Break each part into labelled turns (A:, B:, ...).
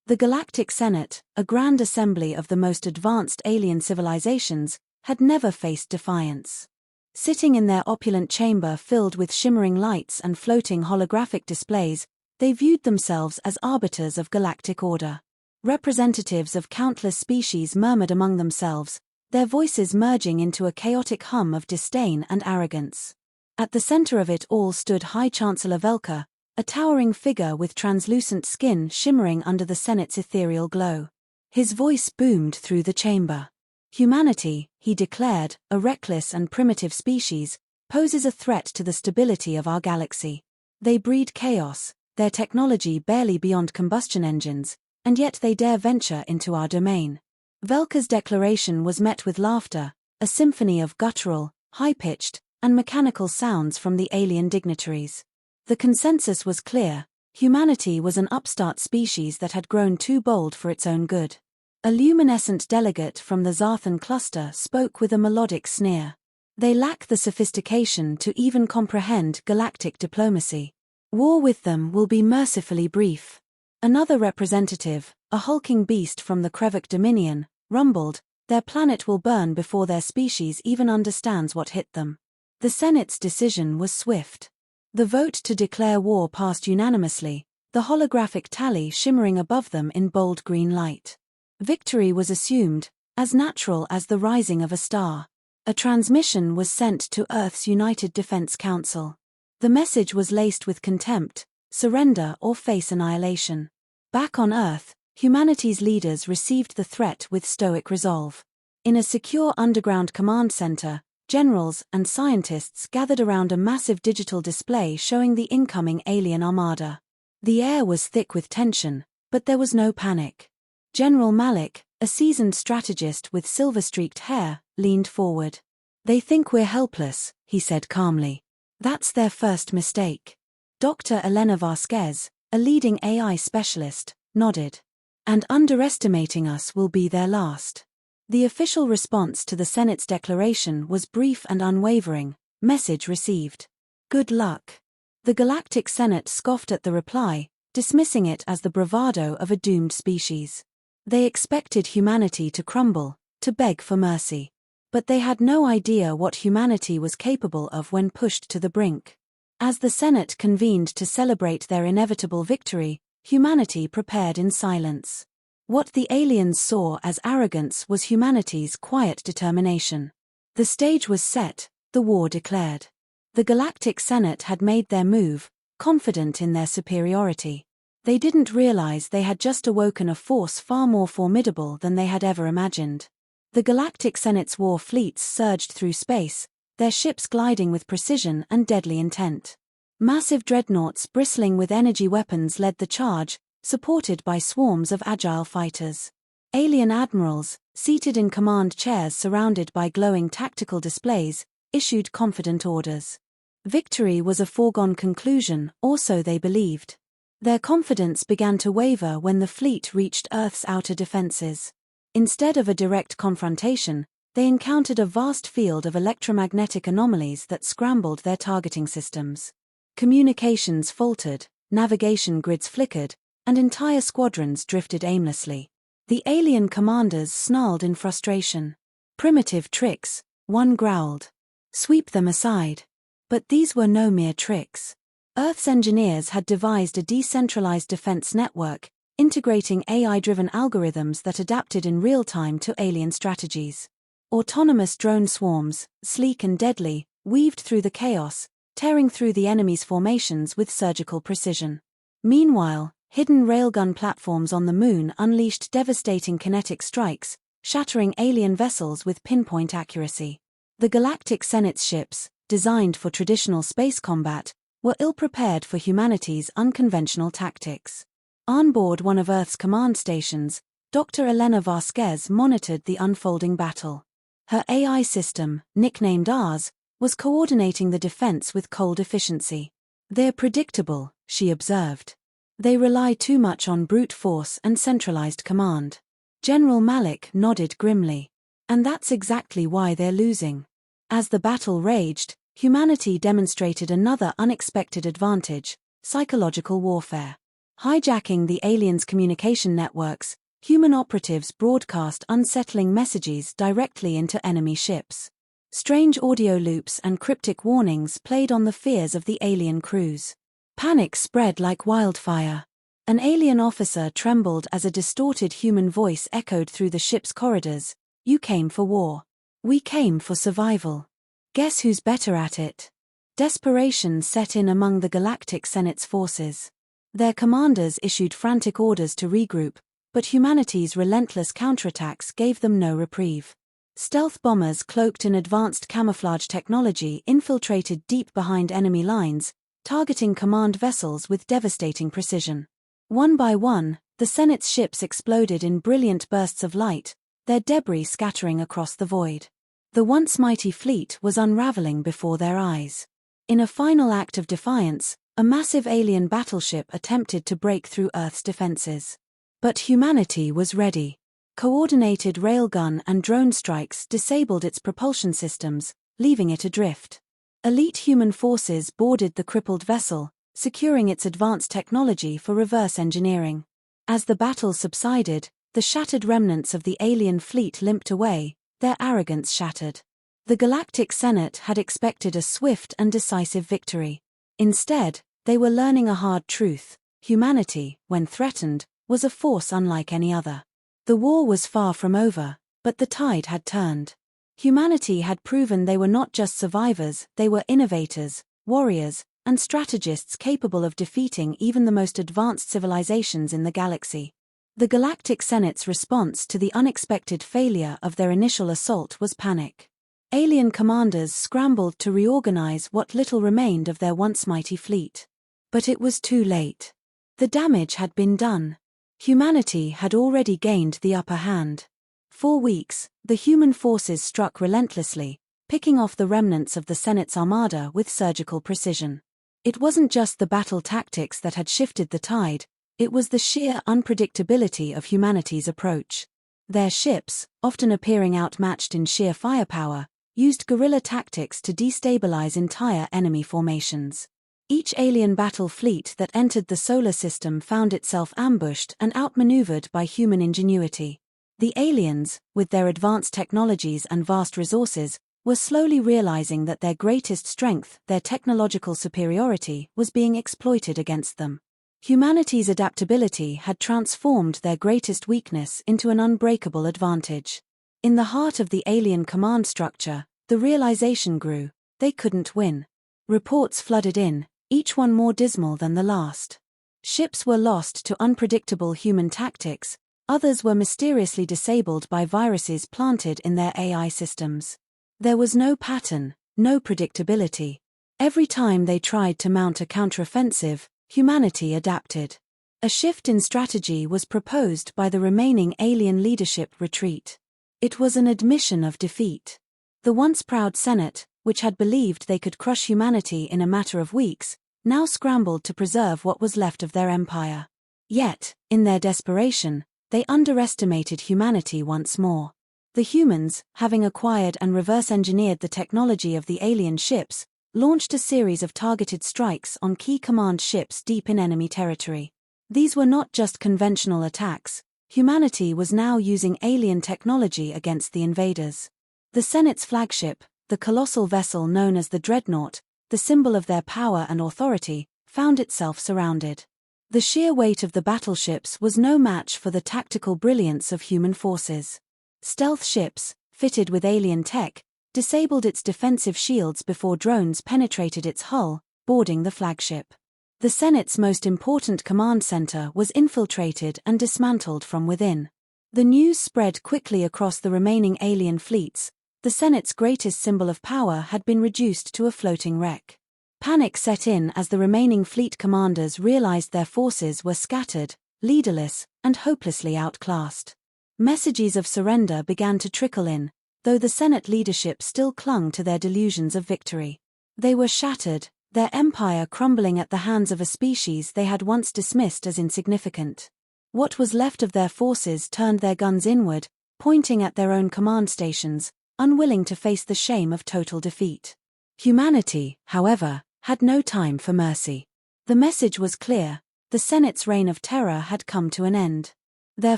A: The Galactic Senate, a grand assembly of the most advanced alien civilizations, had never faced defiance. Sitting in their opulent chamber filled with shimmering lights and floating holographic displays, they viewed themselves as arbiters of galactic order. Representatives of countless species murmured among themselves, their voices merging into a chaotic hum of disdain and arrogance. At the center of it all stood High Chancellor Velka, a towering figure with translucent skin shimmering under the Senate's ethereal glow. His voice boomed through the chamber. Humanity, he declared, a reckless and primitive species, poses a threat to the stability of our galaxy. They breed chaos, their technology barely beyond combustion engines, and yet they dare venture into our domain. Velka's declaration was met with laughter, a symphony of guttural, high-pitched, and mechanical sounds from the alien dignitaries. The consensus was clear: humanity was an upstart species that had grown too bold for its own good. A luminescent delegate from the Zarthan cluster spoke with a melodic sneer. They lack the sophistication to even comprehend galactic diplomacy. War with them will be mercifully brief. Another representative, a hulking beast from the Krevok Dominion, rumbled, their planet will burn before their species even understands what hit them. The Senate's decision was swift. The vote to declare war passed unanimously, the holographic tally shimmering above them in bold green light. Victory was assumed, as natural as the rising of a star. A transmission was sent to Earth's United Defense Council. The message was laced with contempt: surrender or face annihilation. Back on Earth, humanity's leaders received the threat with stoic resolve. In a secure underground command center, generals and scientists gathered around a massive digital display showing the incoming alien armada. The air was thick with tension, but there was no panic. General Malik, a seasoned strategist with silver-streaked hair, leaned forward. "They think we're helpless," he said calmly. "That's their first mistake." Dr. Elena Vasquez, a leading AI specialist, nodded. "And underestimating us will be their last." The official response to the Senate's declaration was brief and unwavering: message received. Good luck. The Galactic Senate scoffed at the reply, dismissing it as the bravado of a doomed species. They expected humanity to crumble, to beg for mercy. But they had no idea what humanity was capable of when pushed to the brink. As the Senate convened to celebrate their inevitable victory, humanity prepared in silence. What the aliens saw as arrogance was humanity's quiet determination. The stage was set, the war declared. The Galactic Senate had made their move, confident in their superiority. They didn't realize they had just awoken a force far more formidable than they had ever imagined. The Galactic Senate's war fleets surged through space, their ships gliding with precision and deadly intent. Massive dreadnoughts bristling with energy weapons led the charge, supported by swarms of agile fighters. Alien admirals, seated in command chairs surrounded by glowing tactical displays, issued confident orders. Victory was a foregone conclusion, or so they believed. Their confidence began to waver when the fleet reached Earth's outer defenses. Instead of a direct confrontation, they encountered a vast field of electromagnetic anomalies that scrambled their targeting systems. Communications faltered, navigation grids flickered, and entire squadrons drifted aimlessly. The alien commanders snarled in frustration. "Primitive tricks," one growled. "Sweep them aside." But these were no mere tricks. Earth's engineers had devised a decentralized defense network, integrating AI-driven algorithms that adapted in real time to alien strategies. Autonomous drone swarms, sleek and deadly, weaved through the chaos, tearing through the enemy's formations with surgical precision. Meanwhile, hidden railgun platforms on the Moon unleashed devastating kinetic strikes, shattering alien vessels with pinpoint accuracy. The Galactic Senate's ships, designed for traditional space combat, were ill-prepared for humanity's unconventional tactics. On board one of Earth's command stations, Dr. Elena Vasquez monitored the unfolding battle. Her AI system, nicknamed ours, was coordinating the defense with cold efficiency. "They're predictable," she observed. "They rely too much on brute force and centralized command." General Malik nodded grimly. "And that's exactly why they're losing." As the battle raged, humanity demonstrated another unexpected advantage: psychological warfare. Hijacking the aliens' communication networks, human operatives broadcast unsettling messages directly into enemy ships. Strange audio loops and cryptic warnings played on the fears of the alien crews. Panic spread like wildfire. An alien officer trembled as a distorted human voice echoed through the ship's corridors. "You came for war. We came for survival. Guess who's better at it?" Desperation set in among the Galactic Senate's forces. Their commanders issued frantic orders to regroup, but humanity's relentless counterattacks gave them no reprieve. Stealth bombers cloaked in advanced camouflage technology infiltrated deep behind enemy lines, targeting command vessels with devastating precision. One by one, the Senate's ships exploded in brilliant bursts of light, their debris scattering across the void. The once mighty fleet was unraveling before their eyes. In a final act of defiance, a massive alien battleship attempted to break through Earth's defenses. But humanity was ready. Coordinated railgun and drone strikes disabled its propulsion systems, leaving it adrift. Elite human forces boarded the crippled vessel, securing its advanced technology for reverse engineering. As the battle subsided, the shattered remnants of the alien fleet limped away, their arrogance shattered. The Galactic Senate had expected a swift and decisive victory. Instead, they were learning a hard truth: humanity, when threatened, was a force unlike any other. The war was far from over, but the tide had turned. Humanity had proven they were not just survivors, they were innovators, warriors, and strategists capable of defeating even the most advanced civilizations in the galaxy. The Galactic Senate's response to the unexpected failure of their initial assault was panic. Alien commanders scrambled to reorganize what little remained of their once mighty fleet. But it was too late. The damage had been done. Humanity had already gained the upper hand. For weeks, the human forces struck relentlessly, picking off the remnants of the Senate's armada with surgical precision. It wasn't just the battle tactics that had shifted the tide, it was the sheer unpredictability of humanity's approach. Their ships, often appearing outmatched in sheer firepower, used guerrilla tactics to destabilize entire enemy formations. Each alien battle fleet that entered the solar system found itself ambushed and outmaneuvered by human ingenuity. The aliens, with their advanced technologies and vast resources, were slowly realizing that their greatest strength, their technological superiority, was being exploited against them. Humanity's adaptability had transformed their greatest weakness into an unbreakable advantage. In the heart of the alien command structure, the realization grew: they couldn't win. Reports flooded in, each one more dismal than the last. Ships were lost to unpredictable human tactics, others were mysteriously disabled by viruses planted in their AI systems. There was no pattern, no predictability. Every time they tried to mount a counteroffensive, humanity adapted. A shift in strategy was proposed by the remaining alien leadership: retreat. It was an admission of defeat. The once proud Senate, which had believed they could crush humanity in a matter of weeks, now scrambled to preserve what was left of their empire. Yet, in their desperation, they underestimated humanity once more. The humans, having acquired and reverse-engineered the technology of the alien ships, launched a series of targeted strikes on key command ships deep in enemy territory. These were not just conventional attacks. Humanity was now using alien technology against the invaders. The Senate's flagship, the colossal vessel known as the Dreadnought, the symbol of their power and authority, found itself surrounded. The sheer weight of the battleships was no match for the tactical brilliance of human forces. Stealth ships, fitted with alien tech, disabled its defensive shields before drones penetrated its hull, boarding the flagship. The Senate's most important command center was infiltrated and dismantled from within. The news spread quickly across the remaining alien fleets. The Senate's greatest symbol of power had been reduced to a floating wreck. Panic set in as the remaining fleet commanders realized their forces were scattered, leaderless, and hopelessly outclassed. Messages of surrender began to trickle in, though the Senate leadership still clung to their delusions of victory. They were shattered, their empire crumbling at the hands of a species they had once dismissed as insignificant. What was left of their forces turned their guns inward, pointing at their own command stations, unwilling to face the shame of total defeat. Humanity, however, had no time for mercy. The message was clear: the Senate's reign of terror had come to an end. Their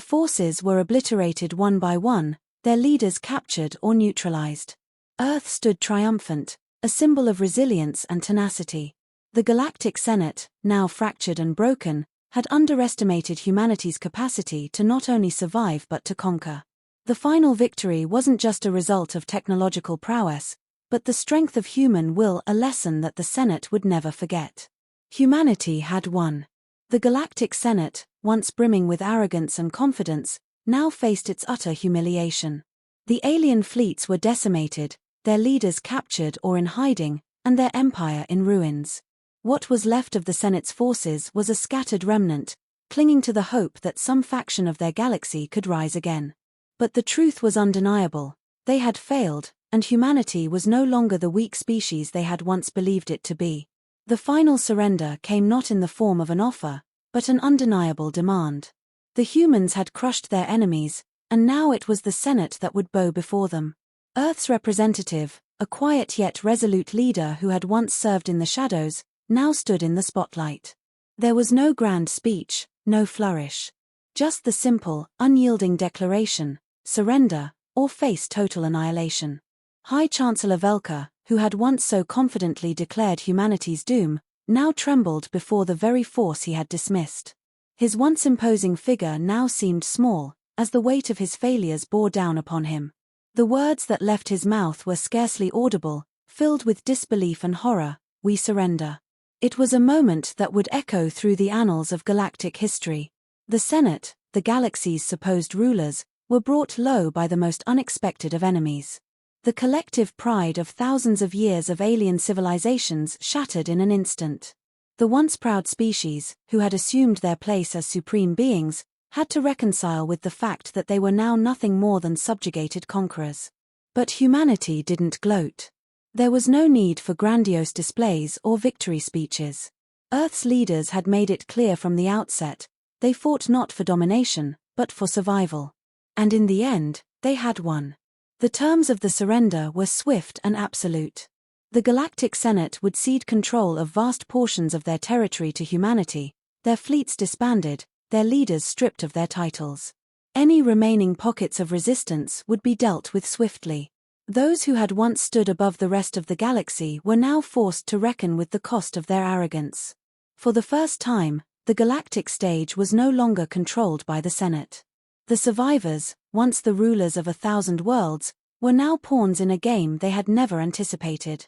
A: forces were obliterated one by one, their leaders captured or neutralized. Earth stood triumphant, a symbol of resilience and tenacity. The Galactic Senate, now fractured and broken, had underestimated humanity's capacity to not only survive but to conquer. The final victory wasn't just a result of technological prowess, but the strength of human will, a lesson that the Senate would never forget. Humanity had won. The Galactic Senate, once brimming with arrogance and confidence, now faced its utter humiliation. The alien fleets were decimated, their leaders captured or in hiding, and their empire in ruins. What was left of the Senate's forces was a scattered remnant, clinging to the hope that some faction of their galaxy could rise again. But the truth was undeniable. They had failed, and humanity was no longer the weak species they had once believed it to be. The final surrender came not in the form of an offer, but an undeniable demand. The humans had crushed their enemies, and now it was the Senate that would bow before them. Earth's representative, a quiet yet resolute leader who had once served in the shadows, now stood in the spotlight. There was no grand speech, no flourish. Just the simple, unyielding declaration: surrender, or face total annihilation. High Chancellor Velka, who had once so confidently declared humanity's doom, now trembled before the very force he had dismissed. His once imposing figure now seemed small, as the weight of his failures bore down upon him. The words that left his mouth were scarcely audible, filled with disbelief and horror: "We surrender." It was a moment that would echo through the annals of galactic history. The Senate, the galaxy's supposed rulers, were brought low by the most unexpected of enemies. The collective pride of thousands of years of alien civilizations shattered in an instant. The once proud species, who had assumed their place as supreme beings, had to reconcile with the fact that they were now nothing more than subjugated conquerors. But humanity didn't gloat. There was no need for grandiose displays or victory speeches. Earth's leaders had made it clear from the outset: they fought not for domination, but for survival. And in the end, they had won. The terms of the surrender were swift and absolute. The Galactic Senate would cede control of vast portions of their territory to humanity, their fleets disbanded, their leaders stripped of their titles. Any remaining pockets of resistance would be dealt with swiftly. Those who had once stood above the rest of the galaxy were now forced to reckon with the cost of their arrogance. For the first time, the galactic stage was no longer controlled by the Senate. The survivors, once the rulers of 1,000 worlds, were now pawns in a game they had never anticipated.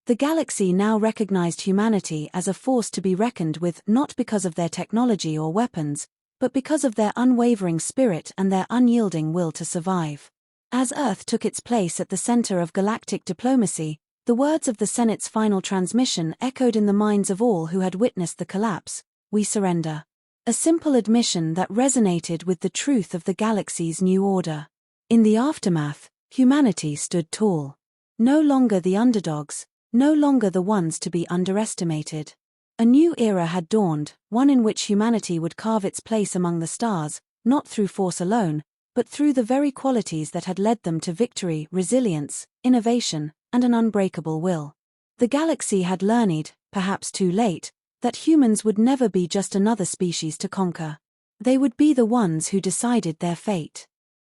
A: The galaxy now recognized humanity as a force to be reckoned with, not because of their technology or weapons, but because of their unwavering spirit and their unyielding will to survive. As Earth took its place at the center of galactic diplomacy, the words of the Senate's final transmission echoed in the minds of all who had witnessed the collapse: "We surrender." A simple admission that resonated with the truth of the galaxy's new order. In the aftermath, humanity stood tall. No longer the underdogs, no longer the ones to be underestimated. A new era had dawned, one in which humanity would carve its place among the stars, not through force alone, but through the very qualities that had led them to victory: resilience, innovation, and an unbreakable will. The galaxy had learned, perhaps too late, that humans would never be just another species to conquer. They would be the ones who decided their fate.